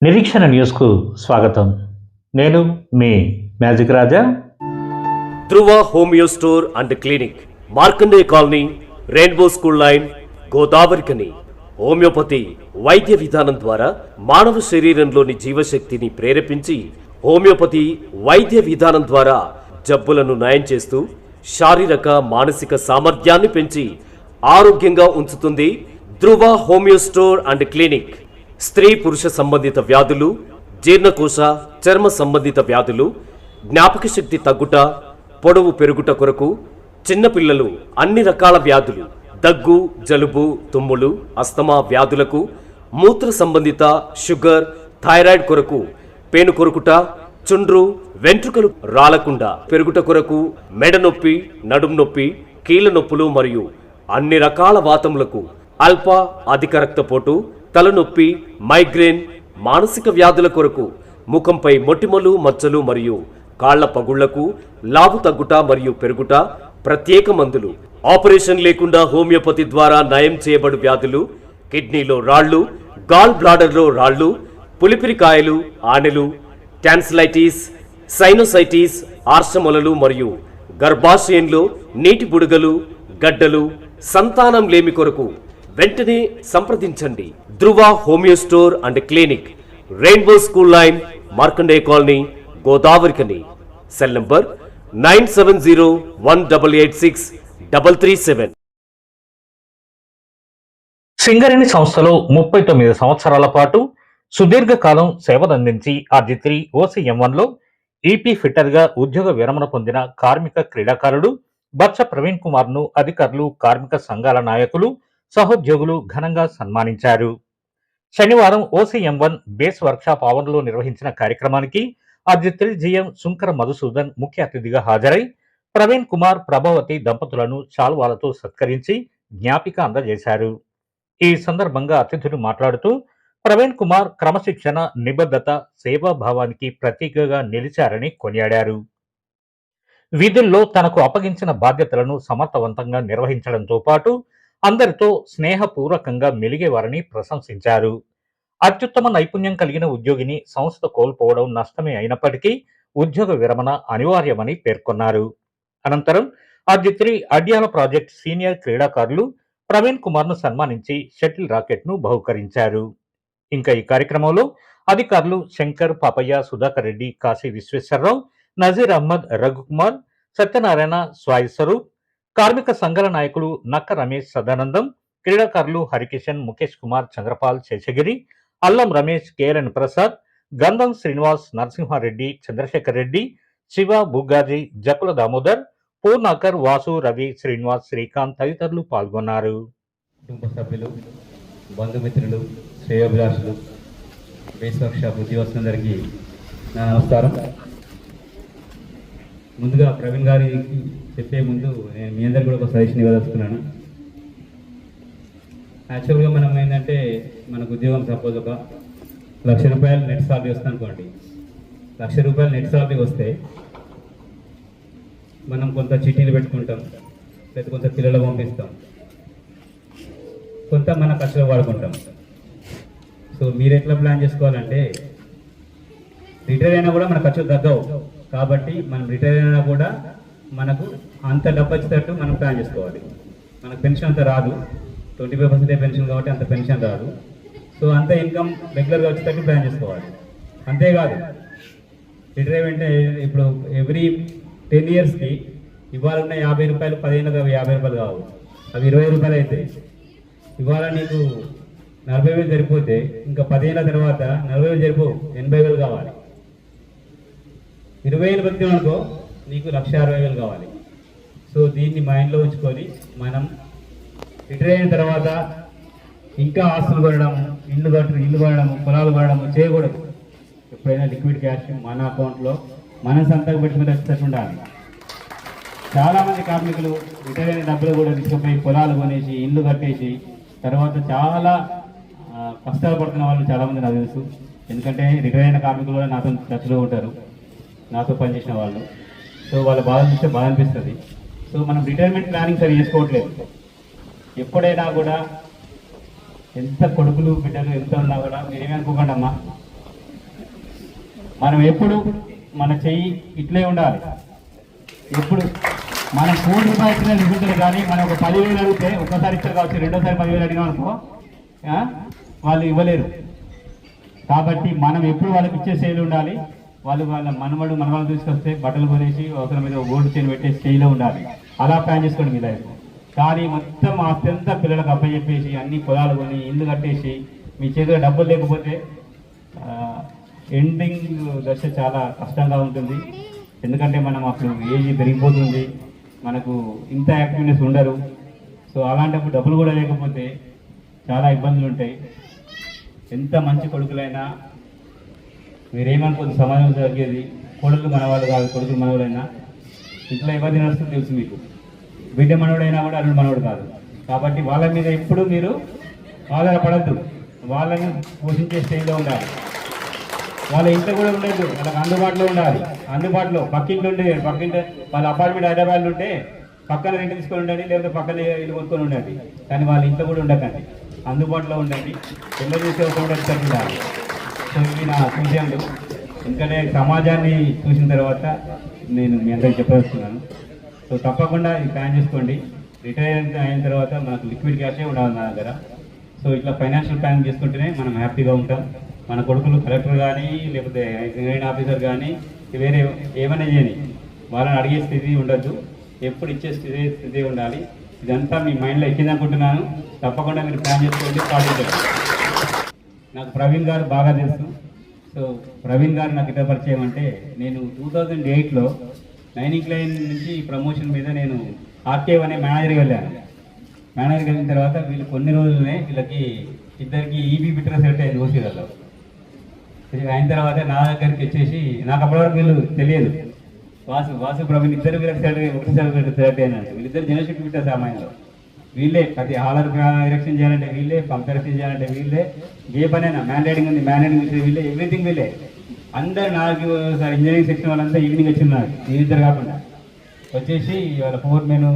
నిరీక్షణ న్యూస్కు స్వాగతం. నేను మీ magic Raja. Dhruva homeo store and clinic, Markande colony, rainbow school line, Godavarikhani. Homeopathy వైద్య విధానం ద్వారా మానవ శరీరంలోని జీవశక్తిని ప్రేరేపించి హోమియోపతి వైద్య విధానం ద్వారా జబ్బులను నయం చేస్తూ శారీరక మానసిక సామర్థ్యాన్ని పెంచి ఆరోగ్యంగా ఉంచుతుంది. ధృవ హోమియో స్టోర్ అండ్ క్లినిక్ స్త్రీ పురుష సంబంధిత వ్యాధులు, జీర్ణకోశ చర్మ సంబంధిత వ్యాధులు, జ్ఞాపక శక్తి తగ్గుట, పొడవు పెరుగుట కొరకు, చిన్నపిల్లలు అన్ని రకాల వ్యాధులు, దగ్గు, జలుబు, తుమ్ములు, అస్తమా వ్యాధులకు, మూత్ర సంబంధిత షుగర్, థైరాయిడ్ కొరకు, పేను కొరుకుట, చుండ్రు, వెంట్రుకలు రాలకుండా పెరుగుట కొరకు, మెడ నొప్పి, నడుం నొప్పి, కీళ్ళ నొప్పులు మరియు అన్ని రకాల వాతములకు, అల్ప అధిక రక్తపోటు, తలనొప్పి, మైగ్రేన్, మానసిక వ్యాధుల కొరకు, ముఖంపై మొటిమలు, మచ్చలు మరియు కాళ్ల పగుళ్లకు, లావు తగ్గుట మరియు పెరుగుట, ప్రత్యేక మందులు, ఆపరేషన్ లేకుండా హోమియోపతి ద్వారా నయం చేయబడు వ్యాధులు, కిడ్నీలో రాళ్లు, గాల్ బ్లాడర్లో రాళ్లు, పులిపిరికాయలు, ఆనెలు, టాన్సిలైటిస్, సైనోసైటిస్, ఆర్షమొలలు మరియు గర్భాశయంలో నీటి బుడగలు, గడ్డలు, సంతానం లేమి కొరకు వెంటనే సంప్రదించండి. Dhruva homeo store and clinic, rainbow school line, Markande colony, Godavarikhani. Cell number 9701886337. Singareni సంస్థలో 39 సంవత్సరాల పాటు సుదీర్ఘకాలం సేవలందించి RG3 OCM1లో EP ఫిట్టర్గా ఉద్యోగ విరమణ పొందిన కార్మిక క్రీడాకారుడు బచ్చ ప్రవీణ్ కుమార్ ను అధికారులు, కార్మిక సంఘాల నాయకులు, సహోద్యోగులు ఘనంగా సన్మానించారు. శనివారం OCM1 బేస్ వర్క్షాప్ ఆవరణలో నిర్వహించిన కార్యక్రమానికి RG3 GM సుంకర మధుసూదన్ ముఖ్య అతిథిగా హాజరై ప్రవీణ్ కుమార్, ప్రభావతి దంపతులను శాల్వాలతో సత్కరించి జ్ఞాపిక అందజేశారు. ఈ సందర్భంగా అతిథులు మాట్లాడుతూ ప్రవీణ్ కుమార్ క్రమశిక్షణ, నిబద్ధత, సేవాభావానికి ప్రతీకగా నిలిచారని కొనియాడారు. విధుల్లో తనకు అప్పగించిన బాధ్యతలను సమర్థవంతంగా నిర్వహించడంతో పాటు అందరితో స్నేహపూర్వకంగా మెలిగేవారని ప్రశంసించారు. అత్యుత్తమ నైపుణ్యం కలిగిన ఉద్యోగిని సంస్థ కోల్పోవడం నష్టమే అయినప్పటికీ ఉద్యోగ విరమణ అనివార్యమని పేర్కొన్నారు. అనంతరం RG3 అడ్యాల ప్రాజెక్ట్ సీనియర్ క్రీడాకారులు ప్రవీణ్ కుమార్ ను సన్మానించి షటిల్ రాకెట్ ను బహుకరించారు. ఇంకా ఈ కార్యక్రమంలో అధికారులు శంకర్, పాపయ్య, సుధాకర్ రెడ్డి, కాశీ విశ్వేశ్వరరావు, నజీర్ అహ్మద్, రఘుకుమార్, సత్యనారాయణ, స్వాయి స్వరూప్, కార్మిక సంఘాల నాయకులు నక్క రమేష్, సదానందం, క్రీడాకారులు హరికిషన్, ముఖేష్ కుమార్, చంద్రపాల్, శేషగిరి, అల్లం రమేష్, కేఎన్ ప్రసాద్, గంధం శ్రీనివాస్, నరసింహారెడ్డి, చంద్రశేఖర్ రెడ్డి, శివ, బుగ్గాజీ, జకుల దామోదర్, పూర్ణాకర్, వాసు, రవి, శ్రీనివాస్, శ్రీకాంత్ తదితరులు పాల్గొన్నారు. కుటుంబ సభ్యులు, బంధుమిత్రులు, శ్రేయోభిలాషులు, బేస్ వర్క్షాప్ ఉద్యోగస్తులందరికీ నా నమస్కారం. ముందుగా ప్రవీణ్ గారికి చెప్పే ముందు నేను మీ అందరికీ కూడా ఒక సజెషన్ ఇవ్వదలుచుకున్నాను. యాక్చువల్గా మనం ఏంటంటే మనకు ఉద్యోగం సపోజ్ ఒక ₹1,00,000 నెట్ సాలరీ వస్తుంది అనుకోండి. ₹1,00,000 నెట్ సాలరీ వస్తే మనం కొంత చిట్టీలు పెట్టుకుంటాం, లేదా కొంత పిల్లలు పంపిస్తాం, కొంత మన ఖర్చులో వాడుకుంటాం. సో మీరు ఎట్లా ప్లాన్ చేసుకోవాలంటే రిటైర్ అయినా కూడా మన ఖర్చులు తగ్గవు కాబట్టి మనం రిటైర్ అయినా కూడా మనకు అంత డబ్బు వచ్చేటట్టు మనం ప్లాన్ చేసుకోవాలి. మనకు పెన్షన్ అంత రాదు, 25% పెన్షన్ కాబట్టి అంత పెన్షన్ రాదు. సో అంత ఇన్కమ్ రెగ్యులర్గా వచ్చేటట్టు ప్లాన్ చేసుకోవాలి. అంతేకాదు రిటైర్మెంట్ ఇప్పుడు ఎవ్రీ 10 ఇయర్స్కి ఇవాళ ఉన్న ₹50 10 ఏళ్ళకి అవి ₹50 కావు, అవి ₹20 అవుతాయి. ఇవాళ నీకు 40,000 సరిపోతే ఇంకా 10 ఏళ్ళ తర్వాత 40,000 సరిపో, 80,000 కావాలి. 20,000 బతికి అనుకో నీకు ₹1,60,000 కావాలి. సో దీన్ని మైండ్లో ఉంచుకొని మనం రిటైర్ అయిన తర్వాత ఇంకా ఆస్తులు కొనడం, ఇల్లు కొనడం, పొలాలు కొనడం చేయకూడదు. ఎప్పుడైనా లిక్విడ్ క్యాష్ మన అకౌంట్లో మనం సంతకం పెట్టుకుని వచ్చేటట్టు ఉండాలి. చాలామంది కార్మికులు రిటైర్ అయిన డబ్బులు కూడా తీసుకుపోయి పొలాలు కొనేసి, ఇల్లు కట్టేసి తర్వాత చాలా కష్టాలు పడుతున్న వాళ్ళు చాలామంది నాకు తెలుసు. ఎందుకంటే రిటైర్ అయిన కార్మికులు కూడా నాతో టచ్లో ఉంటారు, నాతో పనిచేసిన వాళ్ళు. సో వాళ్ళ బాధ చూస్తే బాధ అనిపిస్తుంది. సో మనం రిటైర్మెంట్ ప్లానింగ్ సరి చేసుకోవట్లేదు. ఎప్పుడైనా కూడా ఎంత కొడుకులు బిడ్డలు ఎంత ఉన్నా కూడా మీరేమనుకోకండి అమ్మా, మనం ఎప్పుడు మన చెయ్యి ఇట్లే ఉండాలి. ఎప్పుడు మనం ₹1 ఇచ్చిన నిధులు కానీ మనం ఒక 10,000 అడిగితే ఒక్కసారి ఇచ్చారు కావచ్చు, రెండోసారి 10,000 అడిగాం అనుకో వాళ్ళు ఇవ్వలేరు. కాబట్టి మనం ఎప్పుడు వాళ్ళకి ఇచ్చే శైలి ఉండాలి. వాళ్ళ మనవాళ్ళు తీసుకొస్తే బట్టలు కొనేసి అవసరం మీద గోల్డ్ చైన్ పెట్టే స్టేజ్లో ఉండాలి. అలా ప్లాన్ చేసుకోండి మీ లైఫ్. కానీ మొత్తం అత్యంత పిల్లలకు అప్పచెప్పేసి అన్ని పొలాలు కొని ఇల్లు కట్టేసి మీ చేతిలో డబ్బులు లేకపోతే ఎండింగ్ దశ చాలా కష్టంగా ఉంటుంది. ఎందుకంటే మనం అప్పుడు ఏజ్ పెరిగిపోతుంది, మనకు ఇంత యాక్టివ్నెస్ ఉండరు. సో అలాంటప్పుడు డబ్బులు కూడా లేకపోతే చాలా ఇబ్బందులు ఉంటాయి. ఎంత మంచి కొడుకులైనా మీరేమనుకోదు, సమాజం జరిగేది కొడుకులు మనవాళ్ళు కాదు, కొడుకులు మనవాళ్ళైనా ఇట్లా ఎవరిని నడుస్తుంది తెలుసు మీకు. బిడ్డ మనవుడైనా కూడా అల్లుడు మనవుడు కాదు. కాబట్టి వాళ్ళ మీద ఎప్పుడు మీరు ఆధారపడద్దు, వాళ్ళని పోషించే స్టేజ్లో ఉండాలి. వాళ్ళ ఇంట్లో కూడా ఉండద్దు, వాళ్ళకి అందుబాటులో ఉండాలి. అందుబాటులో పక్కింట్లో ఉండే వాళ్ళ అపార్ట్మెంట్ హైదరాబాద్లో ఉంటే పక్కన ఇంటి తీసుకొని ఉండండి, లేకపోతే పక్కన ఇల్లు కొనుక్కొని ఉండండి. కానీ వాళ్ళ ఇంట్లో కూడా ఉండకండి, అందుబాటులో ఉండండి. ఎమర్జెన్సీ అవసరం ఉండాలి. సో ఇవి నా సూచనలు. ఎందుకంటే సమాజాన్ని చూసిన తర్వాత నేను మీ అందరికి చెప్పదలుచుకున్నాను. సో తప్పకుండా ఇది ప్లాన్ చేసుకోండి. రిటైర్ అయిన తర్వాత మనకు లిక్విడ్ క్యాషే ఉండాలి నా దగ్గర. సో ఇట్లా ఫైనాన్షియల్ ప్లానింగ్ చేసుకుంటేనే మనం హ్యాపీగా ఉంటాం. మన కొడుకులు కలెక్టర్ కానీ లేకపోతే ఇంజనీరింగ్ ఆఫీసర్ కానీ వేరే ఏమైనా చేయని వాళ్ళని అడిగే స్థితి ఉండద్దు, ఎప్పుడు ఇచ్చే స్థితి ఉండాలి. ఇదంతా మీ మైండ్లో ఎక్కిందనుకుంటున్నాను. తప్పకుండా మీరు ప్లాన్ చేసుకోండి, పాటించండి. నాకు ప్రవీణ్ గారు బాగా తెలుసు. సో ప్రవీణ్ గారు నాకు ఇట్లా పరిచయం అంటే నేను 2008లో నైనింగ్ లైన్ నుంచి ప్రమోషన్ మీద నేను ఆర్కేవ్ అనే మేనేజర్కి వెళ్ళాను. మేనేజర్కి వెళ్ళిన తర్వాత వీళ్ళు కొన్ని రోజులనే వీళ్ళకి ఇద్దరికి ఈబీ బిట్టర్ సెట్ అయింది ఓసీలలో. అయిన తర్వాత నా దగ్గరికి వచ్చేసి, నాకు అప్పటివరకు వీళ్ళు తెలియదు, వాసు ప్రవీణ్ ఇద్దరు వీళ్ళకి సెలెక్ట్ అయినాడు. వీళ్ళిద్దరు జనరల్ బిట్టర్స్ ఆ మైండ్లో. వీళ్ళే ప్రతి హాలర్ ఎలక్షన్ చేయాలంటే వీళ్ళే, పంప్ ఎలక్షన్ చేయాలంటే వీళ్ళే, ఏ పనైనా మ్యాండేటింగ్ ఉంది మ్యాండేటింగ్ వీళ్ళే, ఎవ్రీథింగ్ వీళ్ళే. అందరు నాకు సార్ ఇంజనీరింగ్ సెక్షన్ వాళ్ళంతా ఈవినింగ్ వచ్చిన్నారు, వీళ్ళిద్దరు కాకుండా వచ్చేసి వాళ్ళ ఫోర్మెన్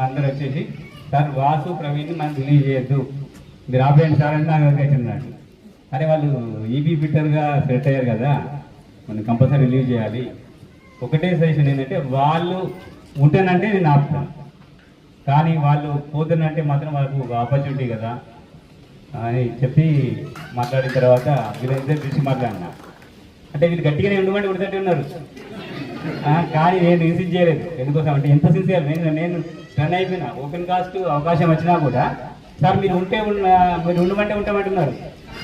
అందరూ వచ్చేసి, సార్ వాసు ప్రవీణ్ మనం రిలీజ్ చేయొద్దు, మీరు ఆపేయండి సార్ అని నాకు వచ్చిందండి. అరే వాళ్ళు ఈబీ బిట్టర్గా సెట్ అయ్యారు కదా, మనం కంపల్సరీ రిలీజ్ చేయాలి. ఒకటే సజెషన్ ఏంటంటే వాళ్ళు ఉంటానంటే నేను ఆపుతాను, కానీ వాళ్ళు పోతున్నంటే మాత్రం వాళ్ళకు ఒక ఆపర్చునిటీ కదా అని చెప్పి మాట్లాడిన తర్వాత వీళ్ళిద్దరు పిలిచి మాట్లాడినా. అంటే వీళ్ళు గట్టిగానే ఉండమంటే ఉడితట్టు ఉన్నారు, కానీ నేను ఇన్సిస్ట్ చేయలేదు. ఎందుకోసం అంటే ఎంత సిన్సియర్, నేను రన్ అయిపోయినా. ఓపెన్ కాస్ట్ అవకాశం వచ్చినా కూడా సార్ మీరు మీరు ఉండమంటే ఉంటామంటున్నారు.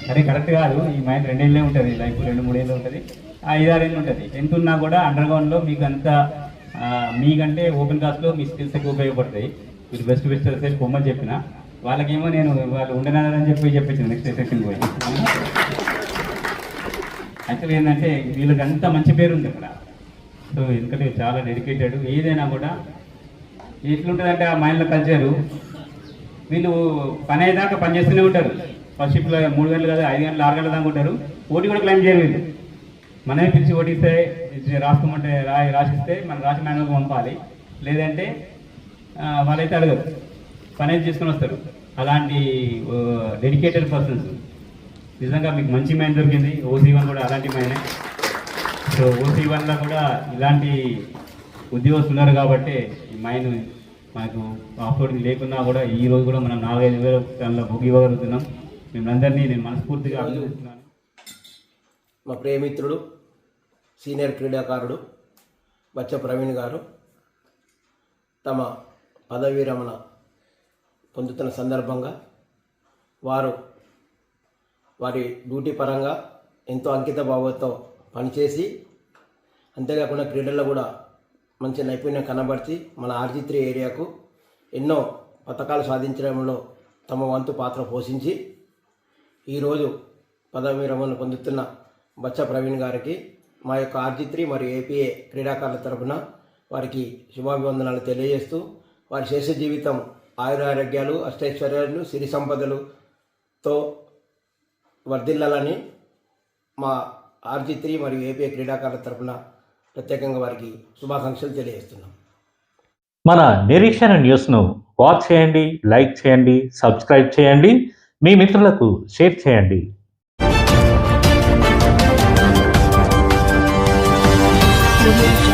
సరే కరెక్ట్ కాదు, ఈ మైండ్ 2 ఏళ్ళే ఉంటుంది, లైఫ్ 2-3 ఏళ్ళు ఉంటుంది, 5-6 ఏళ్ళు ఉంటుంది. ఎంత ఉన్నా కూడా అండర్గ్రౌండ్లో మీకు అంతా మీకంటే ఓపెన్ కాస్ట్లో మీ స్కిల్స్ ఎక్కువ ఉపయోగపడతాయి. మీరు బెస్ట్ రిసల్ట్ పొమ్మని చెప్పిన వాళ్ళకేమో నేను వాళ్ళు ఉండనని చెప్పించాను నెక్స్ట్ సెక్షన్ పోయి. యాక్చువల్లీ ఏంటంటే వీళ్ళకి అంత మంచి పేరు ఉంది అక్కడ. సో ఎందుకంటే చాలా డెడికేటెడ్. ఏదైనా కూడా ఎట్లుంటుందంటే ఆ మైండ్లో కల్చరు, వీళ్ళు పని అయ్యేదాకా పని చేస్తూనే ఉంటారు. ఫస్ట్ షిఫ్ట్లో 3 గంటలు కదా 5 గంటలు 6 గంటల దాకా ఉంటారు. ఓటీ కూడా క్లైమ్ చేయరు వీళ్ళు. మనమే పిలిచి ఓటిస్తే రాసుకోమంటే రాసిస్తే మనం రాసి మేనల్కి పంపాలి, లేదంటే వాళ్ళైతే అడగరు, పని అయితే చేసుకొని వస్తారు. అలాంటి డెడికేటెడ్ పర్సన్స్. నిజంగా మీకు మంచి మైండ్ దొరికింది. OC1 కూడా అలాంటి మైండే. సో OC1లో కూడా ఇలాంటి ఉద్యోగస్తులు ఉన్నారు కాబట్టి ఈ మైండ్ మనకు ఆఫ్లోడింగ్ లేకున్నా కూడా ఈ రోజు కూడా మనం 4-5 వేల టన్నుల బుక్ ఇవ్వగలుగుతున్నాం. మిమ్మల్ని నేను మనస్ఫూర్తిగా అభినందిస్తున్నాను. మా ప్రియమిత్రుడు సీనియర్ క్రీడాకారుడు బచ్చ ప్రవీణ్ గారు తమ పదవీ విరమణ పొందుతున్న సందర్భంగా వారి డ్యూటీ పరంగా ఎంతో అంకిత భావంతో పనిచేసి, అంతేకాకుండా క్రీడల్లో కూడా మంచి నైపుణ్యం కనబర్చి మన RG3 ఏరియాకు ఎన్నో పథకాలు సాధించడంలో తమ వంతు పాత్ర పోషించి ఈరోజు పదవీ విరమణ పొందుతున్న బచ్చ ప్రవీణ్ గారికి మా యొక్క RG3 మరియు APA క్రీడాకారుల తరఫున వారికి శుభాభివందనాలు తెలియజేస్తూ, వారి శేష జీవితం ఆయురారోగ్యాలు, అష్టైశ్వర్యాలు, సిరి సంపదలతో వర్ధిల్లాలని మా RG3 మరియు APA క్రీడాకారుల తరఫున ప్రత్యేకంగా వారికి శుభాకాంక్షలు తెలియజేస్తున్నాం. మన నిరీక్షణ న్యూస్ను వాచ్ చేయండి, లైక్ చేయండి, సబ్స్క్రైబ్ చేయండి, మీ మిత్రులకు షేర్ చేయండి. Audio Jungle.